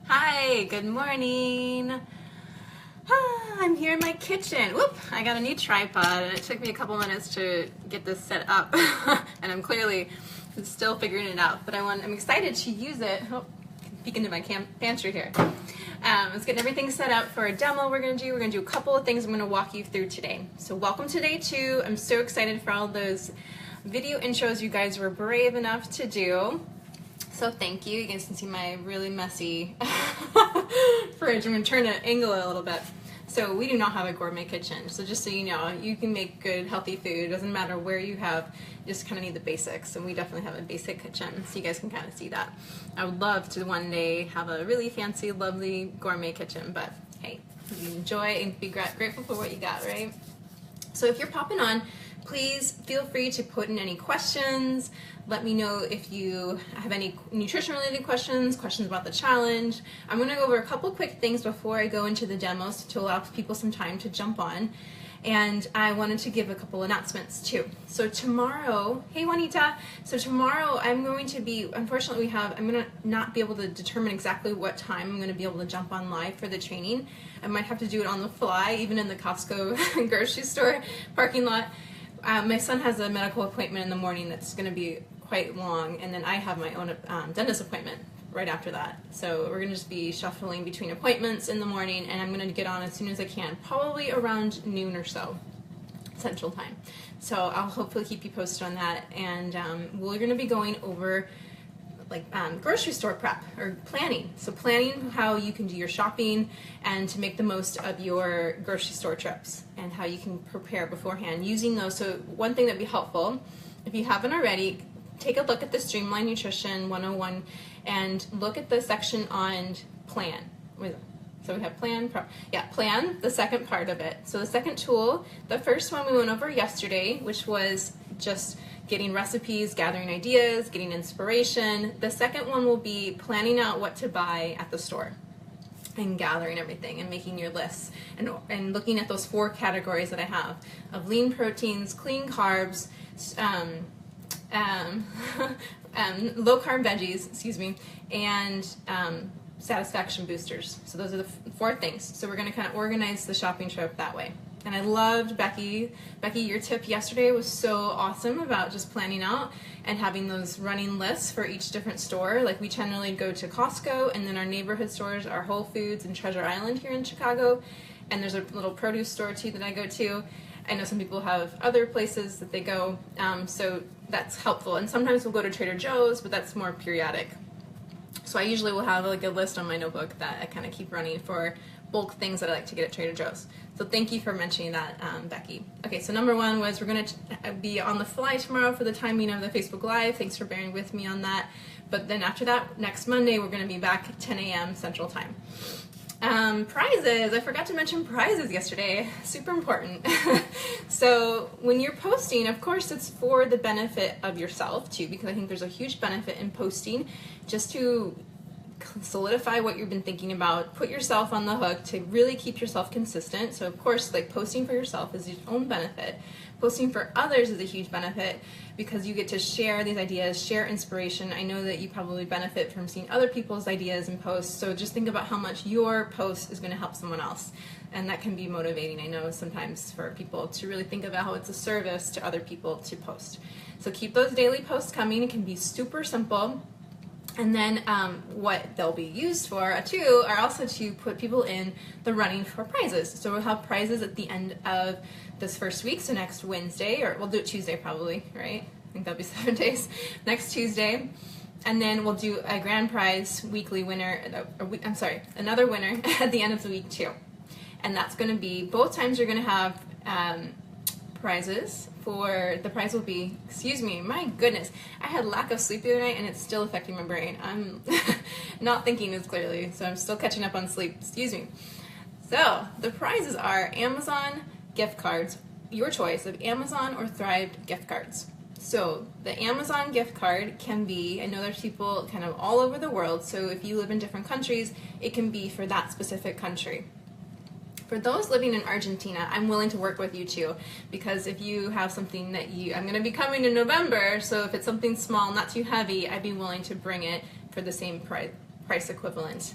Hi, good morning. I'm here in my kitchen. Whoop, I got a new tripod and it took me a couple minutes to get this set up and I'm clearly still figuring it out, but I'm excited to use it. Oh, peek into my pantry here. Let's get everything set up for a demo we're going to do. We're going to do a couple of things I'm going to walk you through today. So welcome to day 2. I'm so excited for all those video intros you guys were brave enough to do. So thank you. You guys can see my really messy fridge. I'm going to turn the angle a little bit. So we do not have a gourmet kitchen. So just so you know, you can make good, healthy food. It doesn't matter where you have, you just kind of need the basics. And we definitely have a basic kitchen, so you guys can kind of see that. I would love to one day have a really fancy, lovely gourmet kitchen, but hey, you enjoy and be grateful for what you got, right? So if you're popping on, please feel free to put in any questions. Let me know if you have any nutrition-related questions about the challenge. I'm going to go over a couple quick things before I go into the demos to allow people some time to jump on. And I wanted to give a couple announcements too. So tomorrow, hey Juanita, so tomorrow I'm going to be, unfortunately I'm going to not be able to determine exactly what time I'm going to be able to jump on live for the training. I might have to do it on the fly, even in the Costco grocery store parking lot. My son has a medical appointment in the morning that's going to be quite long, and then I have my own dentist appointment right after that. So we're going to just be shuffling between appointments in the morning, and I'm going to get on as soon as I can, probably around noon or so, Central Time. So I'll hopefully keep you posted on that, and we're going to be going over like grocery store prep or planning. So planning how you can do your shopping and to make the most of your grocery store trips and how you can prepare beforehand using those. So one thing that'd be helpful, if you haven't already, take a look at the Streamline Nutrition 101 and look at the section on plan. So we have plan, plan, the second part of it. So the second tool, the first one we went over yesterday, which was just getting recipes, gathering ideas, getting inspiration. The second one will be planning out what to buy at the store and gathering everything and making your lists and looking at those 4 categories that I have of lean proteins, clean carbs, low carb veggies, and satisfaction boosters. So those are the 4 things. So we're going to kind of organize the shopping trip that way. And I loved Becky, your tip yesterday was so awesome about just planning out and having those running lists for each different store. Like we generally go to Costco, and then our neighborhood stores are Whole Foods and Treasure Island here in Chicago. And there's a little produce store too that I go to. I know some people have other places that they go, so that's helpful. And sometimes we'll go to Trader Joe's, but that's more periodic. So I usually will have like a list on my notebook that I kind of keep running for bulk things that I like to get at Trader Joe's. So thank you for mentioning that, Becky. Okay, so number 1 was we're going to be on the fly tomorrow for the timing of the Facebook Live. Thanks for bearing with me on that. But then after that, next Monday, we're going to be back at 10 a.m. Central Time. Prizes. I forgot to mention prizes yesterday. Super important. So when you're posting, of course, it's for the benefit of yourself too, because I think there's a huge benefit in posting just to solidify what you've been thinking about, put yourself on the hook to really keep yourself consistent. So of course, like posting for yourself is your own benefit. Posting for others is a huge benefit because you get to share these ideas, share inspiration. I know that you probably benefit from seeing other people's ideas and posts, so just think about how much your post is going to help someone else. And that can be motivating, I know, sometimes for people to really think about how it's a service to other people to post. So keep those daily posts coming. It can be super simple. And then what they'll be used for, too, are also to put people in the running for prizes. So we'll have prizes at the end of this first week, so next Wednesday, or we'll do it Tuesday probably, right? I think that'll be 7 days. Next Tuesday. And then we'll do a grand prize weekly winner, another winner at the end of the week, too. And that's going to be, both times you're going to have prizes. The prize will be, my goodness, I had lack of sleep the other night and it's still affecting my brain. I'm not thinking as clearly, so I'm still catching up on sleep, So the prizes are Amazon gift cards, your choice of Amazon or Thrive gift cards. So the Amazon gift card can be, I know there's people kind of all over the world, so if you live in different countries, it can be for that specific country. For those living in Argentina, I'm willing to work with you too, because if you have something that I'm going to be coming in November, so if it's something small, not too heavy, I'd be willing to bring it for the same price, price equivalent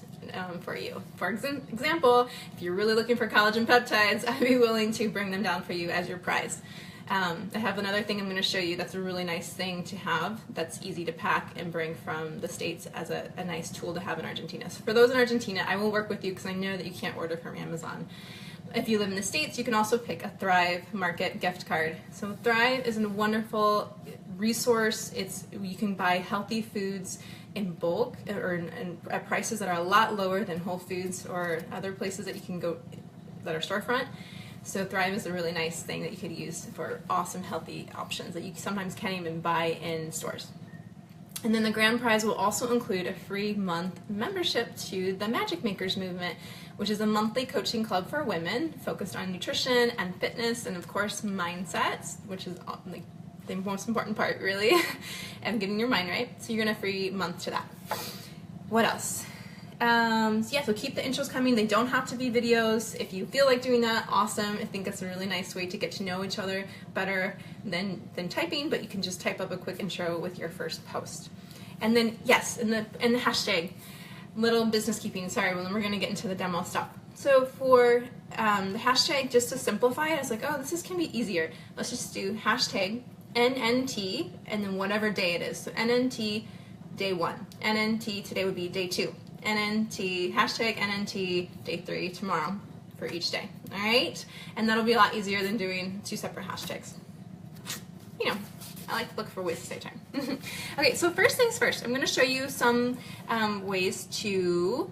for you. For example, if you're really looking for collagen peptides, I'd be willing to bring them down for you as your prize. I have another thing I'm going to show you that's a really nice thing to have that's easy to pack and bring from the States as a nice tool to have in Argentina. So for those in Argentina, I will work with you because I know that you can't order from Amazon. If you live in the States, you can also pick a Thrive Market gift card. So Thrive is a wonderful resource. You can buy healthy foods in bulk or at prices that are a lot lower than Whole Foods or other places that you can go that are storefront. So Thrive is a really nice thing that you could use for awesome healthy options that you sometimes can't even buy in stores. And then the grand prize will also include a free month membership to the Magic Makers movement, which is a monthly coaching club for women focused on nutrition and fitness and of course mindsets, which is like the most important part really, of getting your mind right. So you're gonna free month to that. What else? So keep the intros coming. They don't have to be videos. If you feel like doing that, awesome. I think it's a really nice way to get to know each other better than typing, but you can just type up a quick intro with your first post. And then, yes, in the hashtag, little business keeping, sorry, well, then we're gonna get into the demo stuff. So for the hashtag, just to simplify it, I was like, oh, this can be easier. Let's just do hashtag NNT and then whatever day it is. So NNT day 1. NNT today would be day 2. NNT, hashtag NNT day 3 tomorrow for each day, all right? And that'll be a lot easier than doing 2 separate hashtags. You know, I like to look for ways to save time. Okay, so first things first, I'm gonna show you some ways to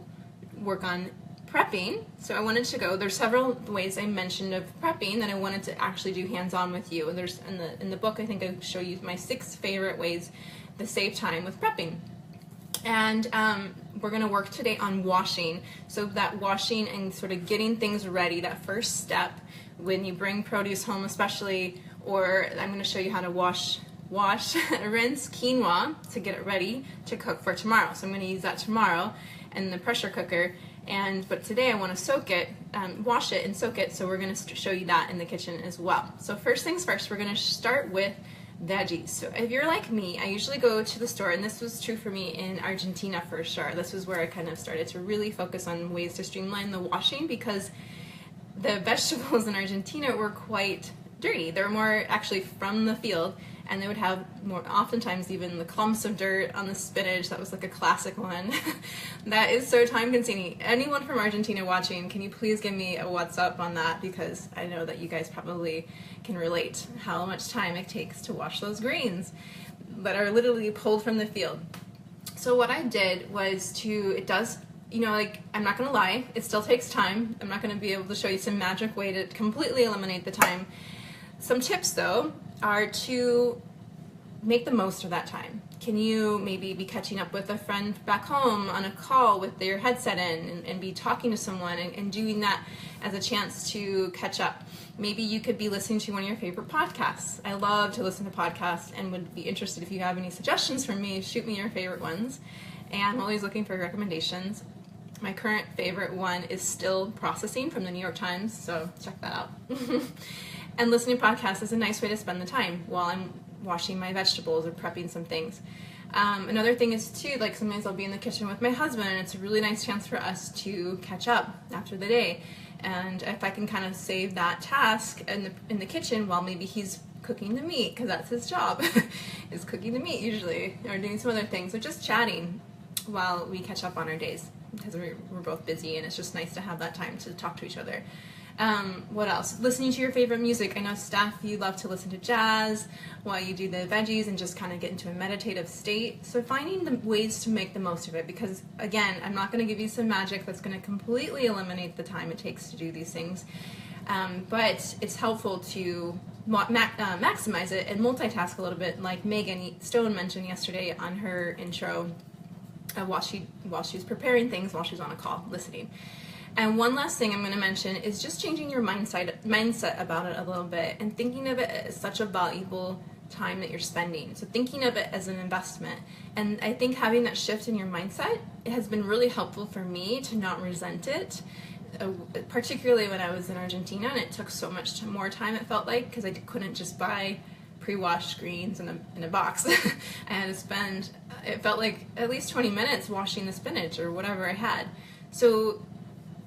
work on prepping. So I wanted to there's several ways I mentioned of prepping that I wanted to actually do hands-on with you. And there's in the book, I think I show you my 6 favorite ways to save time with prepping. And we're going to work today on washing. So that washing and sort of getting things ready, that first step when you bring produce home especially, or I'm going to show you how to wash, rinse quinoa to get it ready to cook for tomorrow. So I'm going to use that tomorrow in the pressure cooker. But today I want to soak it, wash it and soak it, so we're going to show you that in the kitchen as well. So first things first, we're going to start with veggies. So if you're like me, I usually go to the store, and this was true for me in Argentina for sure. This was where I kind of started to really focus on ways to streamline the washing because the vegetables in Argentina were quite dirty. They were more actually from the field, and they would have more oftentimes even the clumps of dirt on the spinach. That was like a classic one. That is so time consuming. Anyone from Argentina watching, can you please give me a what's up on that, because I know that you guys probably can relate how much time it takes to wash those greens that are literally pulled from the field. So what I did was I'm not gonna lie, it still takes time. I'm not gonna be able to show you some magic way to completely eliminate the time. Some tips though are to make the most of that time. Can you maybe be catching up with a friend back home on a call with your headset in and be talking to someone and doing that as a chance to catch up? Maybe you could be listening to one of your favorite podcasts. I love to listen to podcasts and would be interested if you have any suggestions for me. Shoot me your favorite ones. And I'm always looking for recommendations. My current favorite one is Still Processing from the New York Times, so check that out. And listening to podcasts is a nice way to spend the time while I'm washing my vegetables or prepping some things. Another thing is too, like sometimes I'll be in the kitchen with my husband, and it's a really nice chance for us to catch up after the day. And if I can kind of save that task in the kitchen while maybe he's cooking the meat, because that's his job, is cooking the meat usually, or doing some other things, or just chatting while we catch up on our days, because we're both busy, and it's just nice to have that time to talk to each other. What else? Listening to your favorite music. I know, Steph, you love to listen to jazz while you do the veggies and just kind of get into a meditative state. So finding the ways to make the most of it, because again, I'm not going to give you some magic that's going to completely eliminate the time it takes to do these things. But it's helpful to maximize it and multitask a little bit, like Megan Stone mentioned yesterday on her intro, while she was preparing things while she was on a call listening. And one last thing I'm going to mention is just changing your mindset about it a little bit and thinking of it as such a valuable time that you're spending. So thinking of it as an investment. And I think having that shift in your mindset, it has been really helpful for me to not resent it, particularly when I was in Argentina and it took so much more time, it felt like, because I couldn't just buy pre-washed greens in a box. I had to spend, it felt like at least 20 minutes washing the spinach or whatever I had. So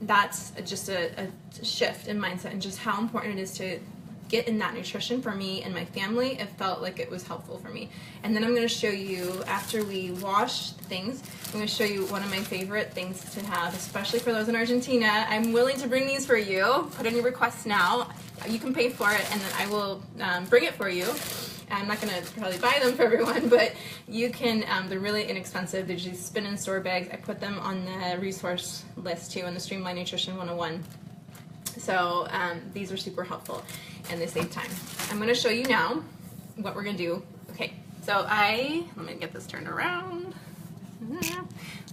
that's just a shift in mindset and just how important it is to get in that nutrition for me and my family. It felt like it was helpful for me. And then I'm going to show you, after we wash things, I'm going to show you one of my favorite things to have, especially for those in Argentina. I'm willing to bring these for you. Put in your requests now. You can pay for it, and then I will bring it for you. I'm not going to probably buy them for everyone, but you can, they're really inexpensive. There's these spin and store bags. I put them on the resource list too in the Streamline Nutrition 101. So these are super helpful and they save time. I'm going to show you now what we're going to do. Okay, so let me get this turned around.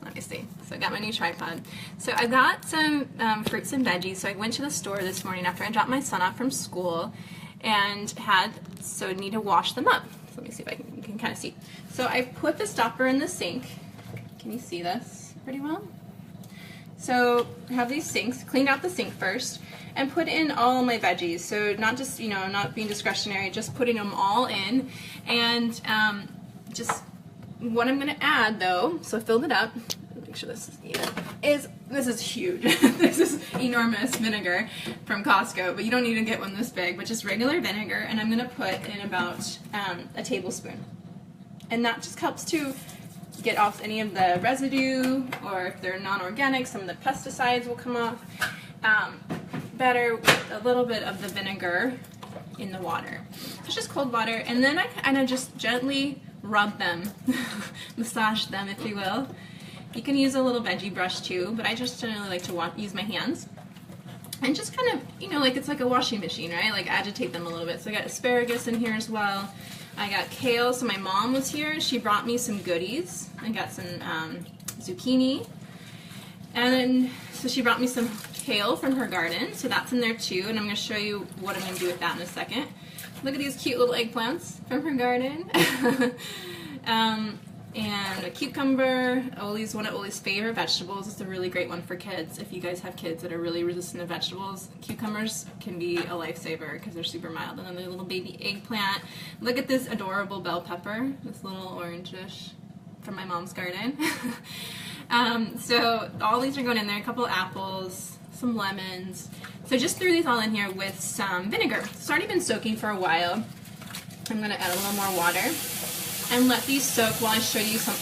Let me see. So I got my new tripod. So I got some fruits and veggies. So I went to the store this morning after I dropped my son off from school and I need to wash them up. So let me see if you can kind of see. So I put the stopper in the sink. Can you see this pretty well? So I have these sinks, cleaned out the sink first, and put in all my veggies. So not just, not being discretionary, just putting them all in. And just what I'm gonna add though, so I filled it up, make sure this is even, this is huge. This is enormous vinegar from Costco, but you don't need to get one this big, but just regular vinegar, and I'm gonna put in about a tablespoon. And that just helps to get off any of the residue, or if they're non-organic, some of the pesticides will come off better with a little bit of the vinegar in the water. So it's just cold water, and then I kind of just gently rub them, massage them if you will. You can use a little veggie brush too, but I just generally like to use my hands and just kind of, like it's like a washing machine, right? Like agitate them a little bit. So I got asparagus in here as well. I got kale, so my mom was here. She brought me some goodies. I got some zucchini. And then, so she brought me some kale from her garden, so that's in there too, and I'm going to show you what I'm going to do with that in a second. Look at these cute little eggplants from her garden. And a cucumber. Oli's one of Oli's favorite vegetables. It's a really great one for kids. If you guys have kids that are really resistant to vegetables, cucumbers can be a lifesaver because they're super mild. And then the little baby eggplant. Look at this adorable bell pepper, this little orangish from my mom's garden. So all these are going in there. A couple apples, some lemons. So just threw these all in here with some vinegar. It's already been soaking for a while. I'm going to add a little more water and let these soak while I show you some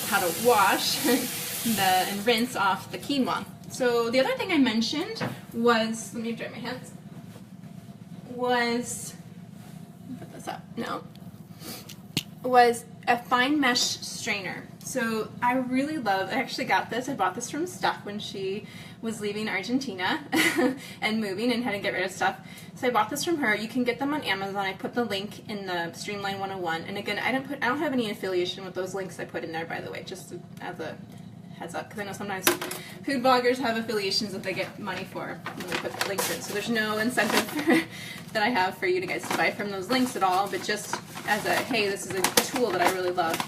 how to wash and rinse off the quinoa. So the other thing I mentioned was, let me dry my hands, was, put this up, no, was a fine mesh strainer. So I really love, I actually got this, I bought this from Steph when she was leaving Argentina and moving and had to get rid of stuff. So I bought this from her. You can get them on Amazon. I put the link in the Streamline 101. And again, I don't have any affiliation with those links I put in there, by the way, just as a heads up, because I know sometimes food bloggers have affiliations that they get money for when they put links in. So there's no incentive that I have for you guys to buy from those links at all, but just as a, hey, this is a tool that I really love.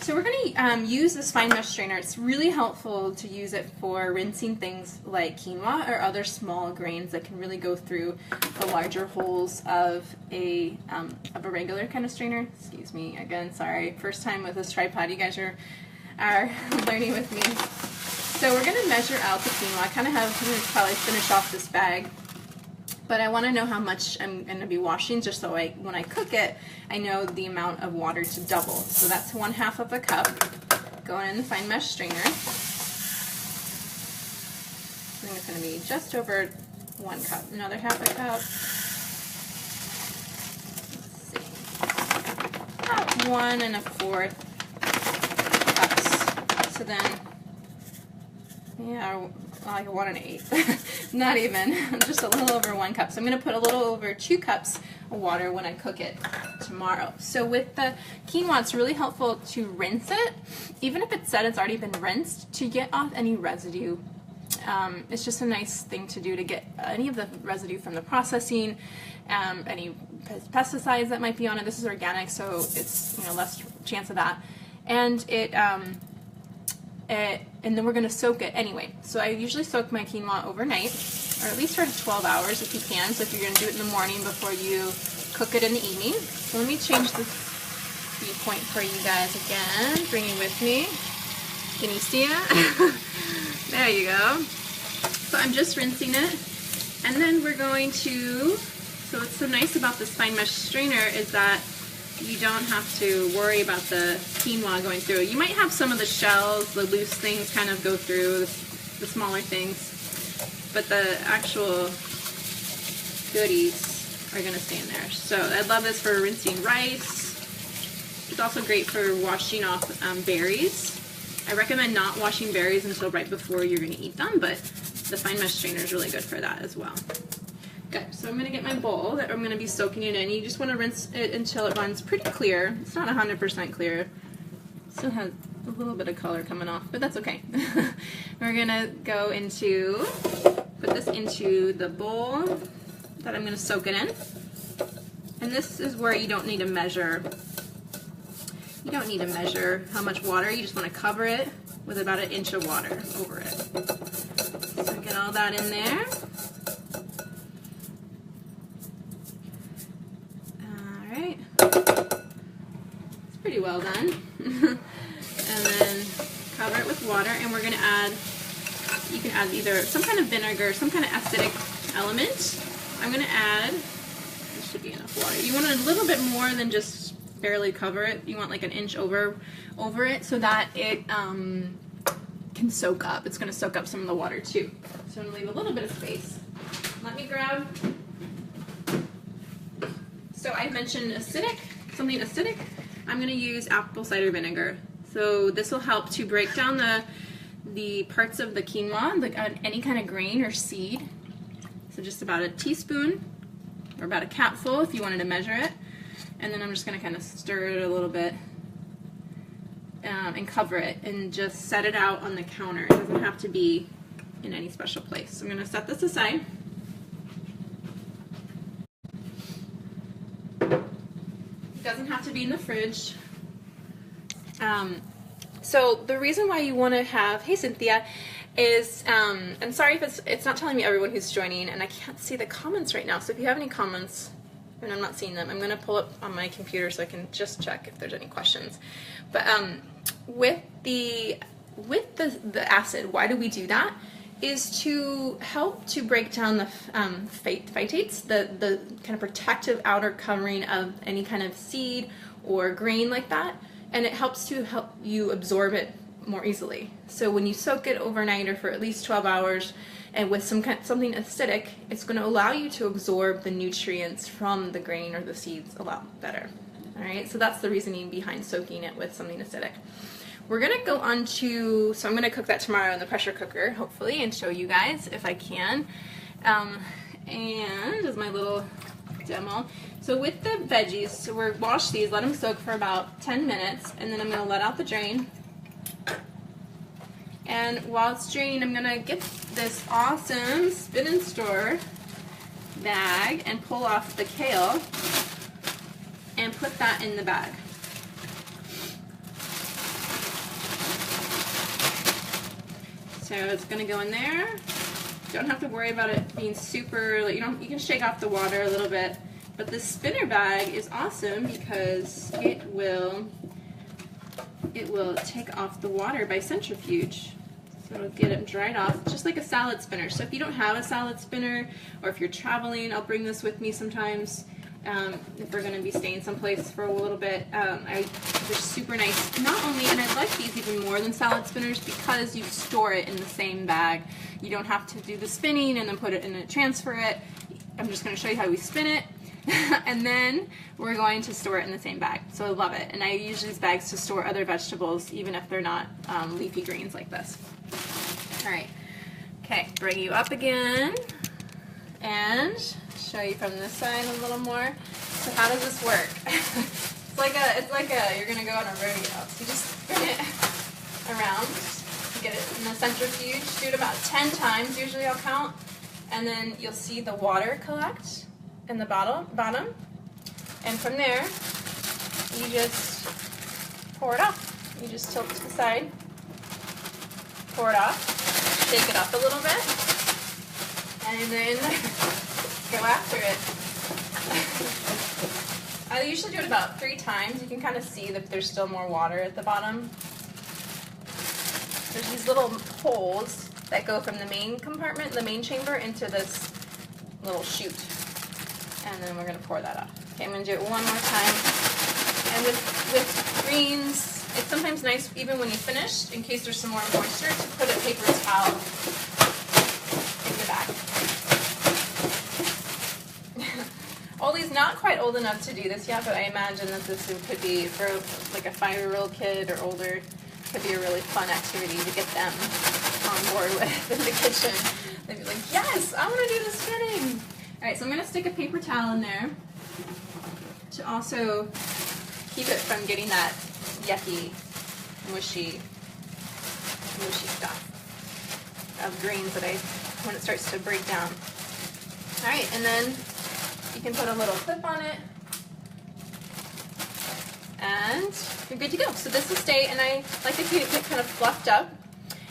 So we're going to use this fine mesh strainer. It's really helpful to use it for rinsing things like quinoa or other small grains that can really go through the larger holes of a regular kind of strainer. Excuse me, again, sorry. First time with this tripod. You guys are learning with me. So we're going to measure out the quinoa. I'm going to probably finish off this bag. But I want to know how much I'm going to be washing, just so when I cook it, I know the amount of water to double. So that's 1/2 of a cup going in the fine mesh strainer. I think it's going to be just over 1 cup. Another 1/2 a cup. Let's see. About 1 1/4 cups. So then, yeah, like 1 1/8. Not even, just a little over 1 cup. So I'm going to put a little over 2 cups of water when I cook it tomorrow. So with the quinoa, it's really helpful to rinse it, even if it said it's already been rinsed, to get off any residue. It's just a nice thing to do to get any of the residue from the processing, any pesticides that might be on it. This is organic, so it's less chance of that. And and then we're going to soak it anyway. So I usually soak my quinoa overnight, or at least for 12 hours if you can. So if you're going to do it in the morning before you cook it in the evening. So let me change the viewpoint for you guys again. Bring it with me. Can you see it? There you go. So I'm just rinsing it. And then we're going to, so what's so nice about this fine mesh strainer is that you don't have to worry about the quinoa going through. You might have some of the shells, the loose things kind of go through, the smaller things, but the actual goodies are going to stay in there. So I love this for rinsing rice. It's also great for washing off berries. I recommend not washing berries until right before you're going to eat them, but the fine mesh strainer is really good for that as well. Good, so I'm going to get my bowl that I'm going to be soaking it in. You just want to rinse it until it runs pretty clear. It's not 100% clear. It still has a little bit of color coming off, but that's okay. We're going to go into, put this into the bowl that I'm going to soak it in. And this is where you don't need to measure. You don't need to measure how much water. You just want to cover it with about 1 inch of water over it. So get all that in there. Alright. It's pretty well done. And then cover it with water, and we're going to add, you can add either some kind of vinegar, some kind of acidic element. I'm going to add, this should be enough water. You want a little bit more than just barely cover it. You want like 1 inch over it so that it can soak up. It's going to soak up some of the water too. So I'm going to leave a little bit of space. Let me grab, so I mentioned acidic, something acidic. I'm going to use apple cider vinegar. So this will help to break down the parts of the quinoa, like any kind of grain or seed. So just about a teaspoon or about a capful if you wanted to measure it. And then I'm just going to kind of stir it a little bit and cover it and just set it out on the counter. It doesn't have to be in any special place. So I'm going to set this aside. It doesn't have to be in the fridge. So the reason why you want to have, hey Cynthia, is, I'm sorry if it's not telling me everyone who's joining, and I can't see the comments right now. So if you have any comments, and I'm not seeing them, I'm going to pull up on my computer so I can just check if there's any questions. But with the acid, why do we do that? Is to help to break down the phytates, the kind of protective outer covering of any kind of seed or grain like that, and it helps to help you absorb it more easily. So when you soak it overnight or for at least 12 hours, and with something acidic, it's going to allow you to absorb the nutrients from the grain or the seeds a lot better. All right, so that's the reasoning behind soaking it with something acidic. We're going to go on to, so I'm going to cook that tomorrow in the pressure cooker, hopefully, and show you guys if I can. And as my little demo. So with the veggies, so we're wash these, let them soak for about 10 minutes, and then I'm going to let out the drain. And while it's draining, I'm going to get this awesome Spin and Store bag and pull off the kale and put that in the bag. So it's going to go in there. Don't have to worry about it being super, you can shake off the water a little bit, but this spinner bag is awesome because it will take off the water by centrifuge. So it'll get it dried off, just like a salad spinner. So if you don't have a salad spinner, or if you're traveling, I'll bring this with me sometimes. If we're going to be staying someplace for a little bit. They're super nice. Not only, and I like these even more than salad spinners because you store it in the same bag. You don't have to do the spinning and then put it in and transfer it. I'm just going to show you how we spin it. And then we're going to store it in the same bag. So I love it. And I use these bags to store other vegetables, even if they're not leafy greens like this. All right. Okay, bring you up again and show you from this side a little more. So how does this work? it's like you're gonna go on a rodeo. So you just spin it around, get it in the centrifuge, do it about 10 times, usually I'll count, and then you'll see the water collect in the bottom, and from there, you just pour it off. You just tilt to the side, pour it off, shake it up a little bit, and then go after it. I usually do it about 3 times. You can kind of see that there's still more water at the bottom. There's these little holes that go from the main compartment, the main chamber, into this little chute. And then we're going to pour that off. Okay, I'm going to do it one more time. And with greens, it's sometimes nice, even when you finish, in case there's some more moisture, to put a paper towel in your bag. Ollie's not quite old enough to do this yet, but I imagine that this could be, for like a 5-year-old kid or older, could be a really fun activity to get them on board with in the kitchen. They'd be like, yes, I want to do the spinning. All right, so I'm going to stick a paper towel in there to also keep it from getting that yucky, mushy stuff of greens that when it starts to break down. All right, and then you can put a little clip on it, and you're good to go. So this will stay, and I like to keep it kind of fluffed up,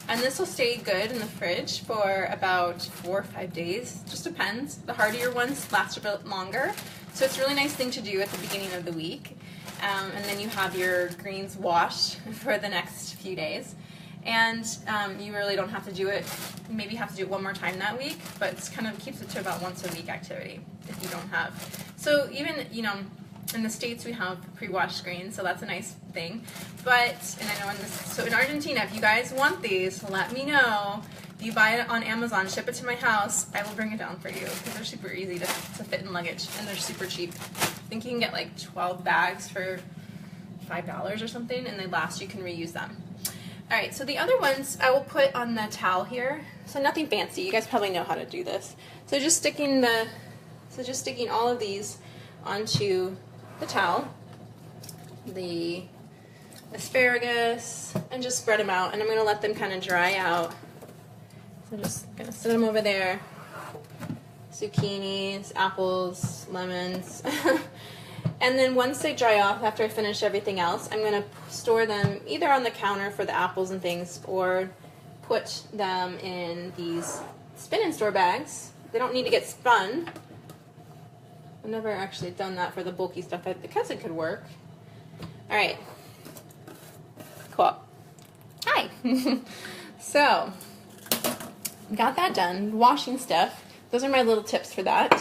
and this will stay good in the fridge for about 4 or 5 days. Just depends. The heartier ones last a bit longer, so it's a really nice thing to do at the beginning of the week. And then you have your greens washed for the next few days. And you really don't have to do it, maybe have to do it one more time that week, but it kind of keeps it to about once a week activity if you don't have. So even, you know, in the States we have pre-washed greens, so that's a nice thing. But, and I know so in Argentina, if you guys want these, let me know. If you buy it on Amazon, ship it to my house, I will bring it down for you, because they're super easy to fit in luggage, and they're super cheap. I think you can get like 12 bags for $5 or something, and they last. You can reuse them. All right, so the other ones I will put on the towel here. So nothing fancy. You guys probably know how to do this. So just sticking all of these onto the towel, the asparagus, and just spread them out. And I'm going to let them kind of dry out. So I'm just going to set them over there. Zucchinis, apples, lemons. And then once they dry off, after I finish everything else, I'm going to store them either on the counter for the apples and things, or put them in these spin and store bags. They don't need to get spun. I've never actually done that for the bulky stuff, because it could work. All right. Cool. Hi. So, got that done. Washing stuff. Those are my little tips for that.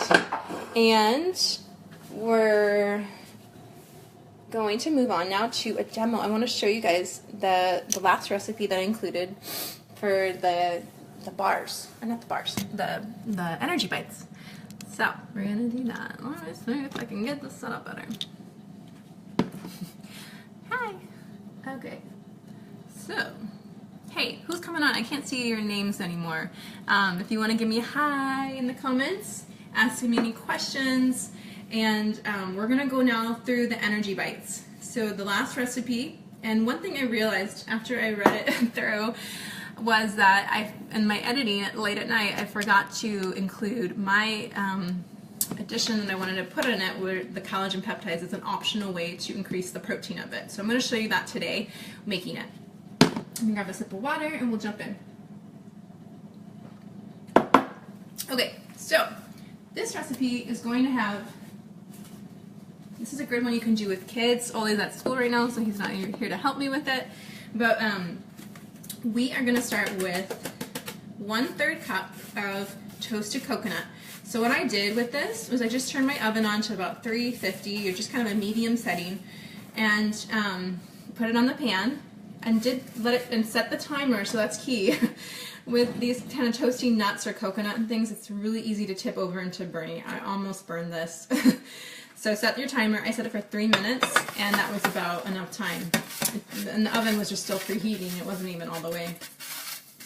And we're going to move on now to a demo. I want to show you guys the last recipe that I included for the bars, or not the bars, the energy bites. So we're gonna do that. Let me see if I can get this set up better. Hi. Okay. So, hey, who's coming on? I can't see your names anymore. If you want to give me a hi in the comments, ask me any questions. And we're going to go now through the energy bites. So the last recipe, and one thing I realized after I read it through was that in my editing late at night, I forgot to include my addition that I wanted to put in it, where the collagen peptides is an optional way to increase the protein of it. So I'm going to show you that today, making it. I'm going to grab a sip of water and we'll jump in. Okay, so this recipe is going to have, this is a good one you can do with kids. Ollie's at school right now, so he's not here to help me with it. But we are going to start with 1/3 cup of toasted coconut. So what I did with this was I just turned my oven on to about 350, or just kind of a medium setting, and put it on the pan, and set the timer. So that's key. With these kind of toasty nuts or coconut and things, it's really easy to tip over into burning. I almost burned this. So set your timer. I set it for 3 minutes, and that was about enough time. And the oven was just still preheating. It wasn't even all the way.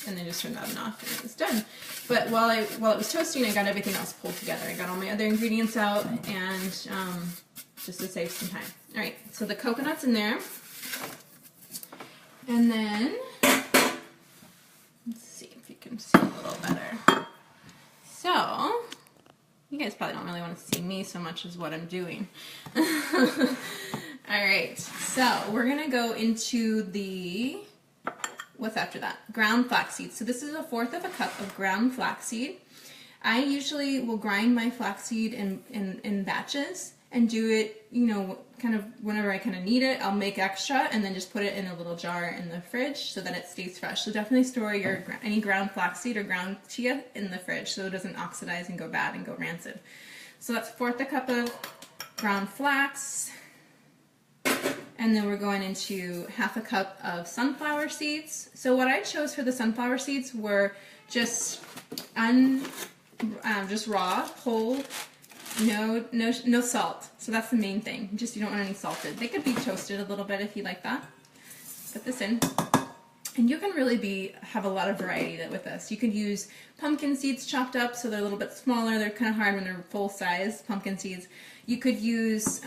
And I just turned the oven off, and it was done. But while it was toasting, I got everything else pulled together. I got all my other ingredients out, and just to save some time. All right, so the coconut's in there. And then, let's see if you can see a little better. So, you guys probably don't really want to see me so much as what I'm doing. Alright, so we're going to go into the, what's after that? Ground flaxseed. So this is 1/4 cup of ground flaxseed. I usually will grind my flaxseed in batches and do it, you know, kind of whenever I kind of need it. I'll make extra and then just put it in a little jar in the fridge so that it stays fresh. So definitely store your any ground flaxseed or ground chia in the fridge so it doesn't oxidize and go bad and go rancid. So that's 1/4 cup of ground flax. And then we're going into 1/2 cup of sunflower seeds. So what I chose for the sunflower seeds were just just raw, whole, no salt. So that's the main thing. Just you don't want any salted. They could be toasted a little bit if you like that. Put this in. And you can really have a lot of variety with this. You could use pumpkin seeds chopped up so they're a little bit smaller. They're kind of hard when they're full size pumpkin seeds. You could use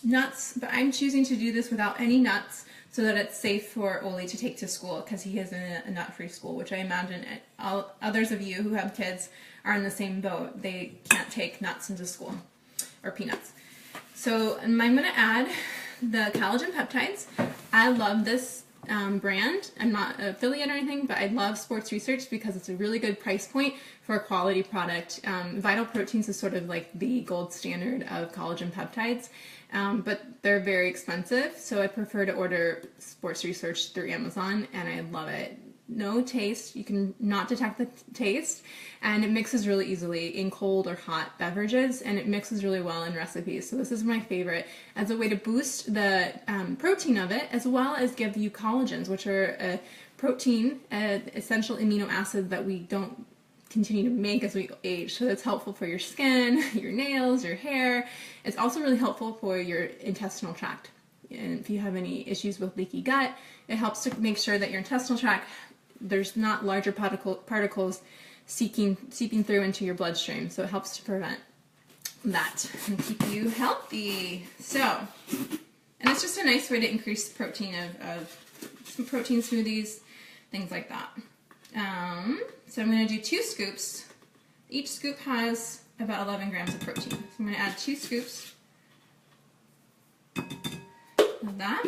nuts, but I'm choosing to do this without any nuts so that it's safe for Oli to take to school because he is in a nut-free school, which I imagine all others of you who have kids are in the same boat. They can't take nuts into school or peanuts. So I'm going to add the collagen peptides. I love this brand. I'm not an affiliate or anything, but I love Sports Research because it's a really good price point for a quality product. Vital Proteins is sort of like the gold standard of collagen peptides, but they're very expensive, so I prefer to order Sports Research through Amazon, and I love it. No taste, you can not detect the taste, and it mixes really easily in cold or hot beverages, and it mixes really well in recipes. So this is my favorite as a way to boost the protein of it, as well as give you collagens, which are a protein, essential amino acid that we don't continue to make as we age. So it's helpful for your skin, your nails, your hair. It's also really helpful for your intestinal tract. And if you have any issues with leaky gut, it helps to make sure that your intestinal tract, there's not larger particles seeping through into your bloodstream. So it helps to prevent that and keep you healthy. So, and it's just a nice way to increase protein of some protein smoothies, things like that. So I'm going to do 2 scoops. Each scoop has about 11 grams of protein. So I'm going to add 2 scoops of that.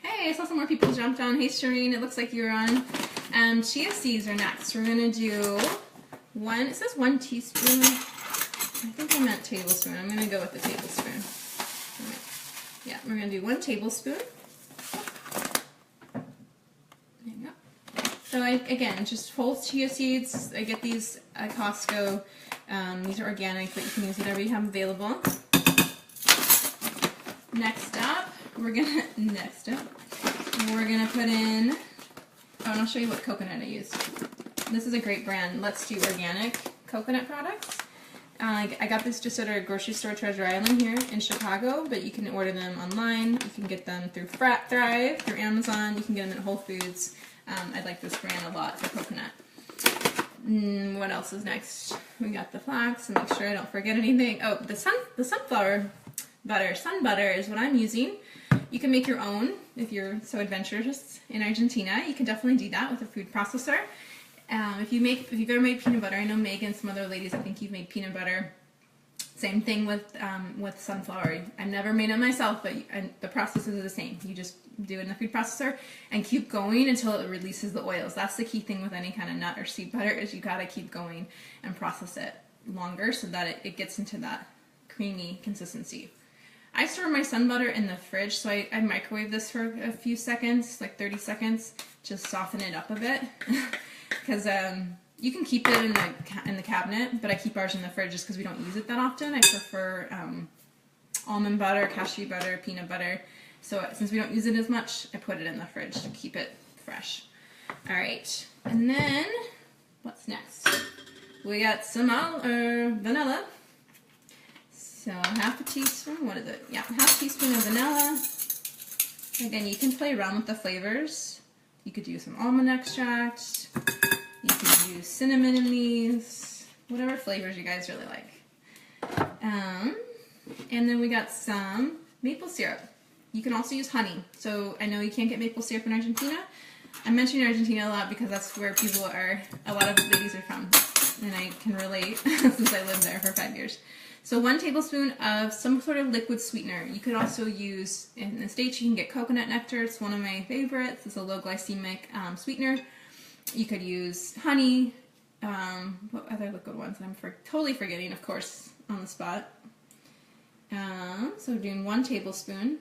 Hey, I saw some more people jumped on. Hey, Shireen, it looks like you're on. Chia seeds are next. We're going to do it says 1 teaspoon. I think I meant tablespoon. I'm going to go with the tablespoon. Yeah, we're going to do 1 tablespoon. So again, just whole chia seeds. I get these at Costco. These are organic, but you can use whatever you have available. Next up, we're gonna put in. Oh, and I'll show you what coconut I use. This is a great brand. Let's Do Organic coconut products. I got this just at our grocery store, Treasure Island here in Chicago, but you can order them online. You can get them through Thrive, through Amazon. You can get them at Whole Foods. I like this brand a lot for coconut. What else is next? We got the flax, and make sure I don't forget anything. Oh, the sunflower butter. Sun butter is what I'm using. You can make your own if you're so adventurous in Argentina. You can definitely do that with a food processor. If you've ever made peanut butter, I know Megan and some other ladies, I think you've made peanut butter. Same thing with sunflower. I've never made it myself, but the process is the same. You just do it in the food processor and keep going until it releases the oils. That's the key thing with any kind of nut or seed butter is you gotta keep going and process it longer so that it gets into that creamy consistency. I store my sun butter in the fridge, so I microwave this for a few seconds, like 30 seconds, just soften it up a bit. Because you can keep it in the cabinet, but I keep ours in the fridge just because we don't use it that often. I prefer almond butter, cashew butter, peanut butter. So since we don't use it as much, I put it in the fridge to keep it fresh. All right, and then what's next? We got some vanilla. So half a teaspoon. What is it? Yeah, half teaspoon of vanilla. Again, you can play around with the flavors. You could do some almond extract. You could use cinnamon in these, whatever flavors you guys really like. And then we got some maple syrup. You can also use honey. So I know you can't get maple syrup in Argentina. I'm mentioning Argentina a lot because that's where a lot of ladies are from. And I can relate since I lived there for 5 years. So 1 tablespoon of some sort of liquid sweetener. You could also use, in the States you can get coconut nectar. It's one of my favorites. It's a low glycemic sweetener. You could use honey. What other liquid ones? I'm totally forgetting, of course, on the spot. So we're doing 1 tablespoon.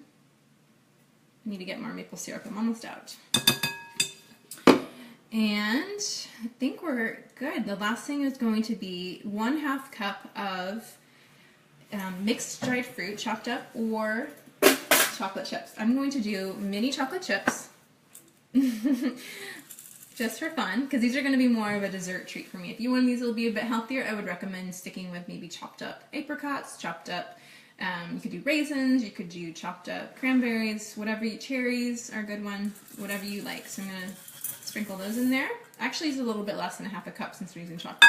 I need to get more maple syrup. I'm almost out. And I think we're good. The last thing is going to be 1/2 cup of mixed dried fruit, chopped up, or chocolate chips. I'm going to do mini chocolate chips. Just for fun, because these are going to be more of a dessert treat for me. If you want these to be a bit healthier, I would recommend sticking with maybe chopped up apricots, chopped up, you could do raisins, you could do chopped up cranberries, whatever cherries are a good one, whatever you like. So I'm going to sprinkle those in there. Actually, use a little bit less than 1/2 cup since we're using chocolate.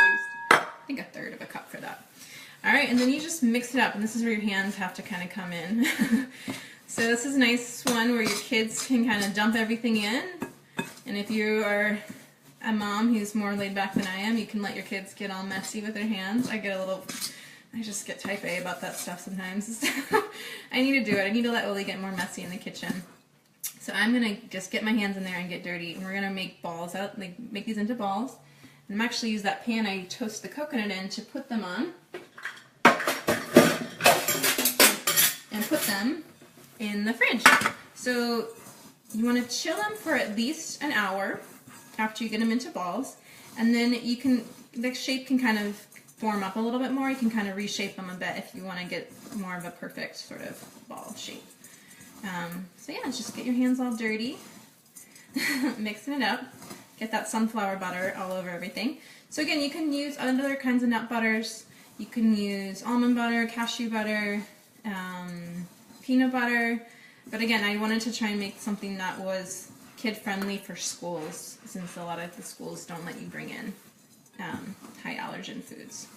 I think 1/3 of a cup for that. All right, and then you just mix it up, and this is where your hands have to kind of come in. So this is a nice one where your kids can kind of dump everything in. And if you are a mom who's more laid back than I am, you can let your kids get all messy with their hands. I just get type A about that stuff sometimes. I need to do it. I need to let Oli get more messy in the kitchen. So I'm going to just get my hands in there and get dirty. And we're going to make balls out, like make these into balls. And I'm actually use that pan I toast the coconut in to put them on. And put them in the fridge. So you want to chill them for at least an hour after you get them into balls, and then you can, the shape can kind of form up a little bit more. You can kind of reshape them a bit if you want to get more of a perfect sort of ball shape. So yeah, just get your hands all dirty, mixing it up, get that sunflower butter all over everything. So again, you can use other kinds of nut butters. You can use almond butter, cashew butter, peanut butter. But again, I wanted to try and make something that was kid-friendly for schools, since a lot of the schools don't let you bring in high allergen foods.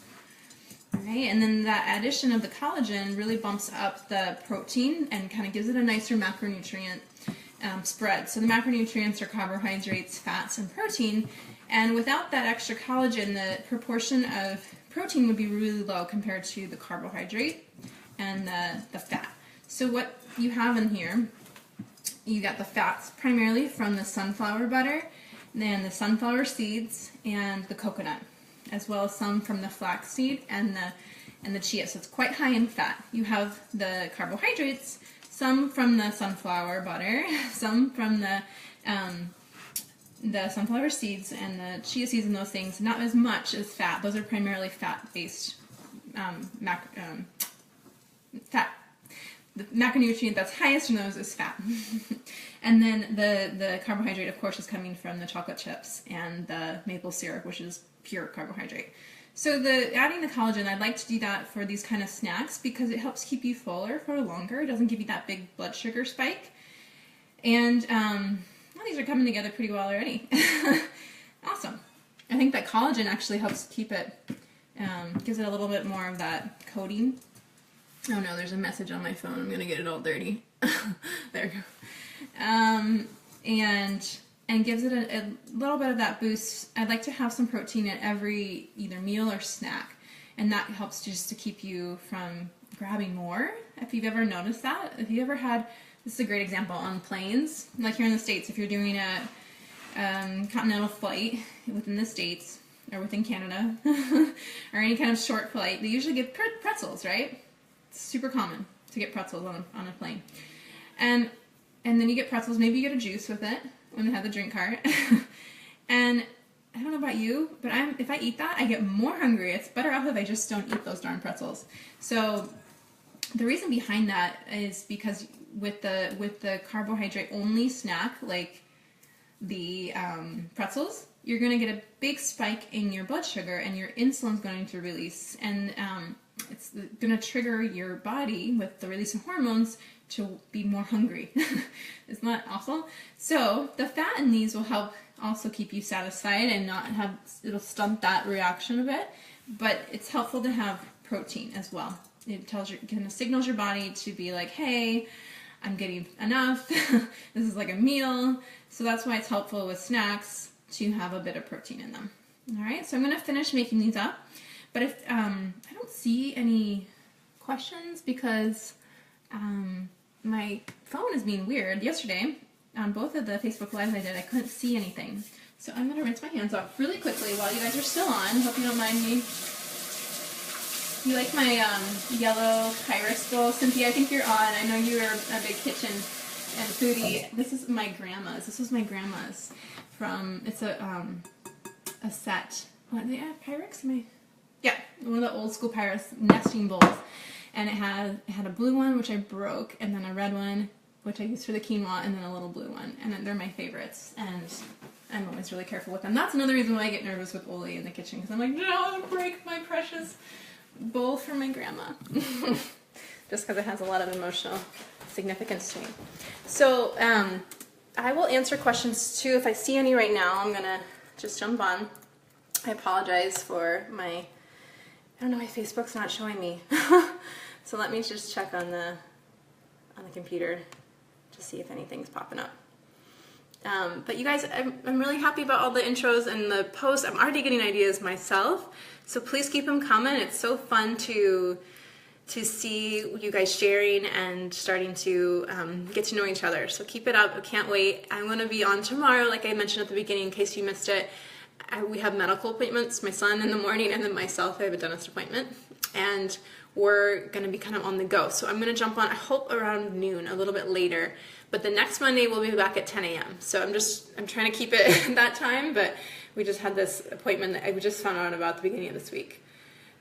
Alright, and then that addition of the collagen really bumps up the protein and kind of gives it a nicer macronutrient spread. So the macronutrients are carbohydrates, fats, and protein. And without that extra collagen, the proportion of protein would be really low compared to the carbohydrate and the fat. So what you have in here, you got the fats primarily from the sunflower butter, then the sunflower seeds and the coconut, as well as some from the flaxseed and the chia. So it's quite high in fat. You have the carbohydrates, some from the sunflower butter, some from the sunflower seeds and the chia seeds and those things. Not as much as fat. Those are primarily fat-based fat. The macronutrient that's highest in those is fat. And then the carbohydrate, of course, is coming from the chocolate chips and the maple syrup, which is pure carbohydrate. So adding the collagen, I'd like to do that for these kind of snacks because it helps keep you fuller for longer. It doesn't give you that big blood sugar spike. And well, these are coming together pretty well already. Awesome. I think that collagen actually helps keep it, gives it a little bit more of that coating. Oh no, there's a message on my phone. I'm gonna get it all dirty. There we go. And gives it a little bit of that boost. I'd like to have some protein at every either meal or snack, and that helps just to keep you from grabbing more. If you've ever noticed that, if you ever had, this is a great example on planes, like here in the States, if you're doing a continental flight within the States or within Canada or any kind of short flight, they usually give pretzels, right? It's super common to get pretzels on a plane. And then you get pretzels, maybe you get a juice with it when they have the drink cart. And I don't know about you, but if I eat that, I get more hungry. It's better off if I just don't eat those darn pretzels. So the reason behind that is because with the carbohydrate only snack like the pretzels, you're going to get a big spike in your blood sugar and your insulin's going to release, and it's going to trigger your body with the release of hormones to be more hungry. Isn't that awful? So the fat in these will help also keep you satisfied and not have, it'll stunt that reaction a bit, but it's helpful to have protein as well. It tells you, kind of signals your body to be like, hey, I'm getting enough. This is like a meal. So that's why it's helpful with snacks to have a bit of protein in them. All right, so I'm going to finish making these up. But if I don't see any questions because my phone is being weird. Yesterday, on both of the Facebook Lives I did, I couldn't see anything. So I'm going to rinse my hands off really quickly while you guys are still on. Hope you don't mind me. You like my yellow Pyrex bowl? Cynthia, I think you're on. I know you're a big kitchen and foodie. This is my grandma's. This was my grandma's from, it's a set. What, they have Pyrex? Yeah, one of the old school Pyrex nesting bowls. And it had a blue one, which I broke, and then a red one, which I used for the quinoa, and then a little blue one. And they're my favorites, and I'm always really careful with them. That's another reason why I get nervous with Oli in the kitchen, because I'm like, no, don't break my precious bowl from my grandma. Just because it has a lot of emotional significance to me. So I will answer questions too. If I see any right now, I'm going to just jump on. I apologize for my, I don't know why Facebook's not showing me. So let me just check on the computer to see if anything's popping up. But you guys, I'm really happy about all the intros and the posts. I'm already getting ideas myself, so please keep them coming. It's so fun to see you guys sharing and starting to get to know each other. So keep it up. I can't wait. I'm going to be on tomorrow, like I mentioned at the beginning, in case you missed it. We have medical appointments, my son in the morning, and then myself, I have a dentist appointment. And we're going to be kind of on the go. So I'm going to jump on, I hope around noon, a little bit later. But the next Monday we'll be back at 10 a.m. So I'm trying to keep it that time, but we just had this appointment that I just found out about at the beginning of this week.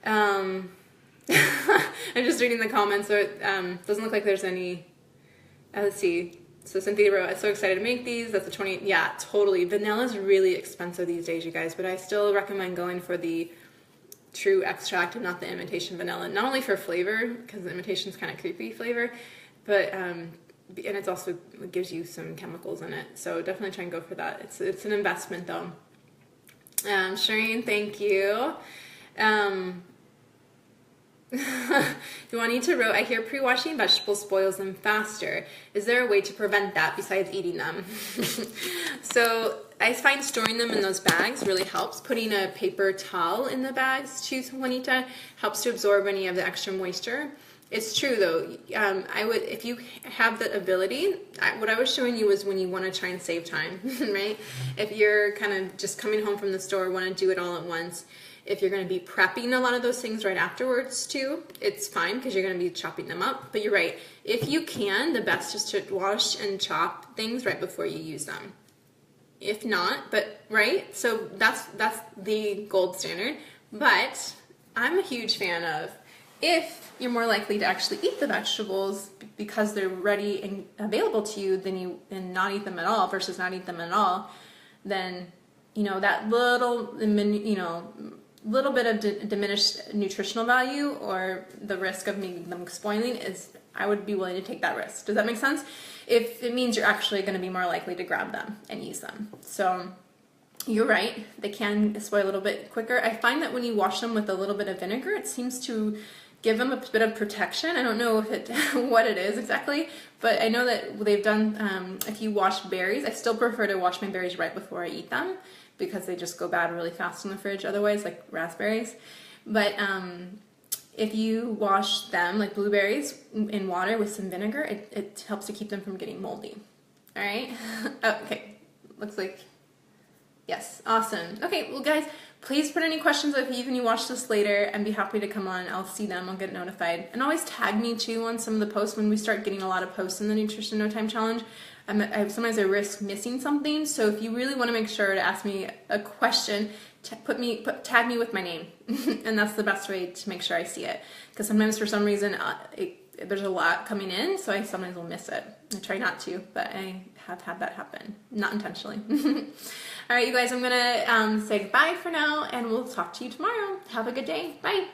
I'm just reading the comments, so it doesn't look like there's any, let's see. So Cynthia wrote, I'm so excited to make these. That's the 20, yeah, totally. Vanilla is really expensive these days, you guys, but I still recommend going for the true extract and not the imitation vanilla. Not only for flavor, because the imitation is kind of creepy flavor, but and it's also, it gives you some chemicals in it. So definitely try and go for that. It's an investment though. Shireen, thank you. Juanita wrote, I hear pre-washing vegetables spoils them faster. Is there a way to prevent that besides eating them? So I find storing them in those bags really helps. Putting a paper towel in the bags too, Juanita, helps to absorb any of the extra moisture. It's true though. If you have the ability, what I was showing you was when you want to try and save time, right? If you're kind of just coming home from the store, want to do it all at once. If you're going to be prepping a lot of those things right afterwards too, it's fine because you're going to be chopping them up. But you're right. If you can, the best is to wash and chop things right before you use them. If not, but right? So that's the gold standard. But I'm a huge fan of, if you're more likely to actually eat the vegetables because they're ready and available to you than not eat them at all versus not eat them at all, then, that little bit of diminished nutritional value or the risk of making them spoiling is, I would be willing to take that risk. Does that make sense? If it means you're actually going to be more likely to grab them and use them. So you're right, they can spoil a little bit quicker. I find that when you wash them with a little bit of vinegar, it seems to give them a bit of protection. I don't know what it is exactly, but I know that they've done, if you wash berries, I still prefer to wash my berries right before I eat them because they just go bad really fast in the fridge otherwise, like raspberries. But if you wash them, like blueberries, in water with some vinegar, it helps to keep them from getting moldy. All right? Oh, okay, looks like, yes, awesome. Okay, well guys, please put any questions if even you watch this later and be happy to come on. I'll see them, I'll get notified. And always tag me too on some of the posts when we start getting a lot of posts in the Nutrition No Time Challenge. Sometimes I risk missing something, so if you really want to make sure to ask me a question, tag me with my name, and that's the best way to make sure I see it. Because sometimes for some reason there's a lot coming in, so I sometimes will miss it. I try not to, but I have had that happen, not intentionally. All right, you guys, I'm gonna say goodbye for now, and we'll talk to you tomorrow. Have a good day. Bye.